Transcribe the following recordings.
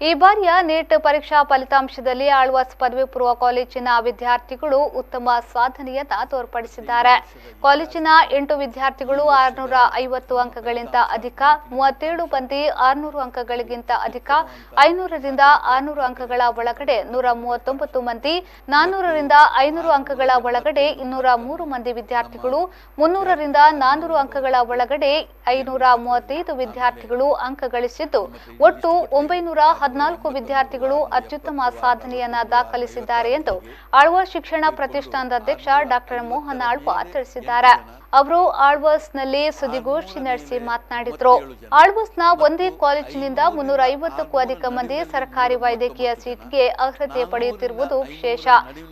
ಈ ಬಾರಿಯ ನೀಟ್ ಪರೀಕ್ಷಾ ಫಲಿತಾಂಶದಲ್ಲಿ ಆಳ್ವಾಸ್ ಪದವಿ ಪೂರ್ವ ಕಾಲೇಜಿನ ವಿದ್ಯಾರ್ಥಿಗಳು ಉತ್ತಮ ಸಾಧನೆಯನ್ನ ತೋರ್ಪಡಿಸಿದ್ದಾರೆ. ಕಾಲೇಜಿನ 8 ವಿದ್ಯಾರ್ಥಿಗಳು 650 ಅಂಕಗಳಿಗಿಂತ ಅಧಿಕ, 37 ಮಂದಿ 600 ಅಂಕಗಳಿಗಿಂತ ಅಧಿಕ, 500ರಿಂದ 600 ಅಂಕಗಳ ಒಳಗಡೆ 139 ಮಂದಿ, 400ರಿಂದ 500 ಅಂಕಗಳ ಒಳಗಡೆ 203 ಮಂದಿ ವಿದ್ಯಾರ್ಥಿಗಳು, 300ರಿಂದ 400 ಅಂಕಗಳ ಒಳಗಡೆ 535 ವಿದ್ಯಾರ್ಥಿಗಳು ಅಂಕ ಗಳಿಸಿದ್ದು ಒಟ್ಟು 914 ವಿದ್ಯಾರ್ಥಿಗಳು ಅತ್ಯುತ್ತಮ ಸಾಧನೆಯನ್ನ ದಾಖಲಿಸಿದ್ದಾರೆ ಎಂದು ಆಳ್ವಾಸ್ ಶಿಕ್ಷಣ ಪ್ರತಿಷ್ಠಾನದ ಅಧ್ಯಕ್ಷ ಡಾಕ್ಟರ್ ಮೋಹನ್ ಆಳ್ವಾ ತಿಳಿಸಿದ್ದಾರೆ. ಅವರು ಆಳ್ವಾಸ್ನಲ್ಲಿ ಸುದ್ದಿಗೋಷ್ಠಿ ನಡೆಸಿ ಮಾತನಾಡಿದರು. ಆಳ್ವಾಸ್ನ ಒಂದೇ ಕಾಲೇಜಿನಿಂದ 350ಕ್ಕೂ ಅಧಿಕ ಮಂದಿ ಸರ್ಕಾರಿ ವೈದ್ಯಕೀಯ ಸೀಟ್ಗೆ ಅರ್ಹತೆ ಪಡೆಯುತ್ತಿರುವುದು ವಿಶೇಷ.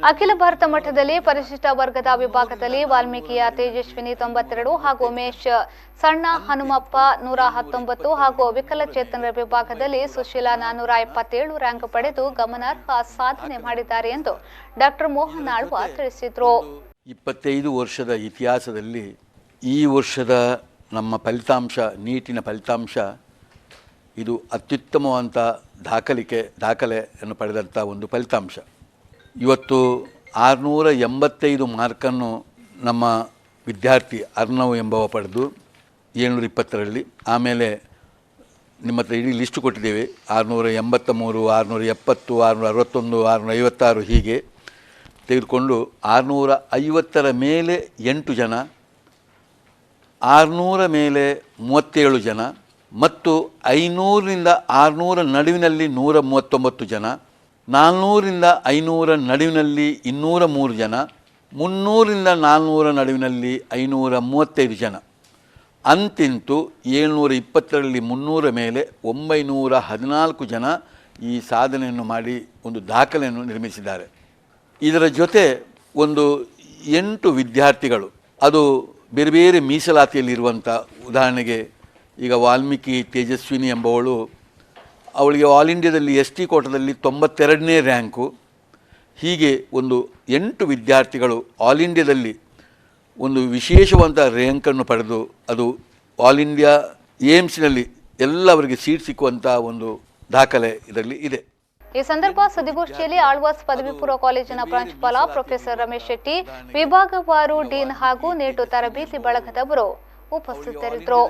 ಅಖಿಲ ಭಾರತ ಮಟ್ಟದಲ್ಲಿ ಪರಿಶಿಷ್ಟ ವರ್ಗದ ವಿಭಾಗದಲ್ಲಿ ವಾಲ್ಮೀಕಿಯ ತೇಜಸ್ವಿನಿ 92 ಹಾಗೂ ಉಮೇಶ್ ಸಣ್ಣ ಹನುಮಪ್ಪ 119 ಹಾಗೂ ವಿಕಲಚೇತನರ ವಿಭಾಗದಲ್ಲಿ ಸುಶೀಲಾ 477 ರ್ಯಾಂಕ್ ಪಡೆದು ಗಮನಾರ್ಹ ಸಾಧನೆ ಮಾಡಿದ್ದಾರೆ ಎಂದು ಡಾಕ್ಟರ್ ಮೋಹನ್ ಆಳ್ವಾ ತಿಳಿಸಿದರು. 25 ವರ್ಷದ ಇತಿಹಾಸದಲ್ಲಿ ಈ ವರ್ಷದ ನಮ್ಮ ಫಲಿತಾಂಶ, ನೀಟಿನ ಫಲಿತಾಂಶ ಇದು ಅತ್ಯುತ್ತಮವಾದಂಥ ದಾಖಲೆಯನ್ನು ಪಡೆದಂಥ ಒಂದು ಫಲಿತಾಂಶ. ಇವತ್ತು 685 ಮಾರ್ಕನ್ನು ನಮ್ಮ ವಿದ್ಯಾರ್ಥಿ ಅರ್ನವ್ ಎಂಬವ ಪಡೆದು 720ರಲ್ಲಿ, ಆಮೇಲೆ ನಿಮ್ಮ ಹತ್ರ ಇಡೀ ಲಿಸ್ಟ್ ಕೊಟ್ಟಿದ್ದೇವೆ, 683, 670, 661, 656 ಹೀಗೆ ತೆಗೆದುಕೊಂಡು 650ರ ಮೇಲೆ 8 ಜನ, 600 ಮೇಲೆ 37 ಜನ ಮತ್ತು 500ರಿಂದ 600 ನಡುವಿನಲ್ಲಿ 139 ಜನ, 400ರಿಂದ 500 ನಡುವಿನಲ್ಲಿ 203 ಜನ, 300ರಿಂದ 400 ನಡುವಿನಲ್ಲಿ 535 ಜನ, ಅಂತಿಂತು 720ರಲ್ಲಿ 300 ಮೇಲೆ 914 ಜನ ಈ ಸಾಧನೆಯನ್ನು ಮಾಡಿ ಒಂದು ದಾಖಲೆಯನ್ನು ನಿರ್ಮಿಸಿದ್ದಾರೆ. ಇದರ ಜೊತೆ ಒಂದು 8 ವಿದ್ಯಾರ್ಥಿಗಳು ಅದು ಬೇರೆ ಬೇರೆ ಮೀಸಲಾತಿಯಲ್ಲಿರುವಂಥ, ಉದಾಹರಣೆಗೆ ಈಗ ವಾಲ್ಮೀಕಿ ತೇಜಸ್ವಿನಿ ಎಂಬವಳು, ಅವಳಿಗೆ ಆಲ್ ಇಂಡಿಯಾದಲ್ಲಿ ST ಕೋಟಾದಲ್ಲಿ 92ನೇ ರ್ಯಾಂಕು. ಹೀಗೆ ಒಂದು 8 ವಿದ್ಯಾರ್ಥಿಗಳು ಆಲ್ ಇಂಡಿಯಾದಲ್ಲಿ ಒಂದು ವಿಶೇಷವಾದ ರ್ಯಾಂಕನ್ನು ಪಡೆದು ಅದು ಆಲ್ ಇಂಡಿಯಾ ಏಮ್ಸ್ನಲ್ಲಿ ಎಲ್ಲವರಿಗೆ ಸೀಟ್ ಸಿಕ್ಕುವಂಥ ಒಂದು ದಾಖಲೆ ಇದರಲ್ಲಿ ಇದೆ. ಈ ಸಂದರ್ಭ ಸುದ್ದಿಗೋಷ್ಠಿಯಲ್ಲಿ ಆಳ್ವಾಸ್ ಪದವಿ ಪೂರ್ವ ಕಾಲೇಜಿನ ಪ್ರಾಂಶುಪಾಲ ಪ್ರೊಫೆಸರ್ ರಮೇಶ್ ಶೆಟ್ಟಿ, ವಿಭಾಗವಾರು ಡೀನ್ ಹಾಗೂ ನೇಟು ತರಬೇತಿ ಬಳಗದವರು ಉಪಸ್ಥಿತರಿದ್ದರು.